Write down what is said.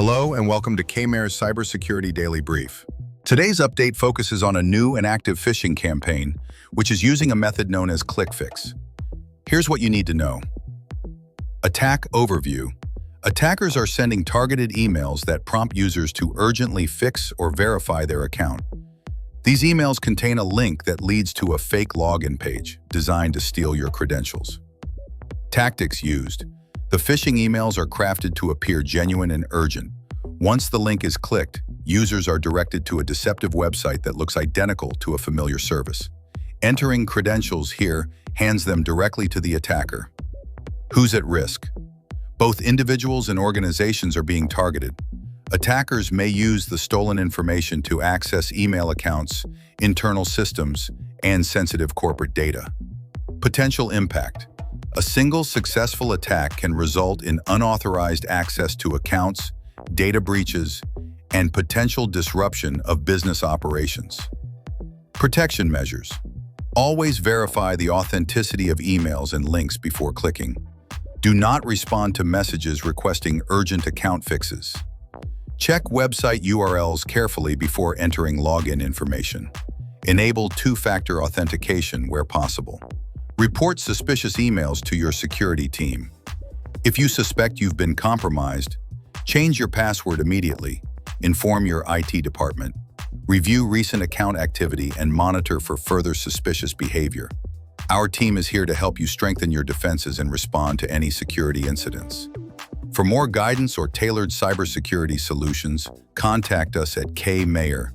Hello and welcome to KMayer's Cybersecurity Daily Brief. Today's update focuses on a new and active phishing campaign, which is using a method known as ClickFix. Here's what you need to know. Attack overview. Attackers are sending targeted emails that prompt users to urgently fix or verify their account. These emails contain a link that leads to a fake login page designed to steal your credentials. Tactics used. The phishing emails are crafted to appear genuine and urgent. Once the link is clicked, users are directed to a deceptive website that looks identical to a familiar service. Entering credentials here hands them directly to the attacker. Who's at risk? Both individuals and organizations are being targeted. Attackers may use the stolen information to access email accounts, internal systems, and sensitive corporate data. Potential impact. A single successful attack can result in unauthorized access to accounts, data breaches, and potential disruption of business operations. Protection measures. Always verify the authenticity of emails and links before clicking. Do not respond to messages requesting urgent account fixes. Check website URLs carefully before entering login information. Enable two-factor authentication where possible. Report suspicious emails to your security team. If you suspect you've been compromised, change your password immediately. Inform your IT department. Review recent account activity and monitor for further suspicious behavior. Our team is here to help you strengthen your defenses and respond to any security incidents. For more guidance or tailored cybersecurity solutions, contact us at KMayer.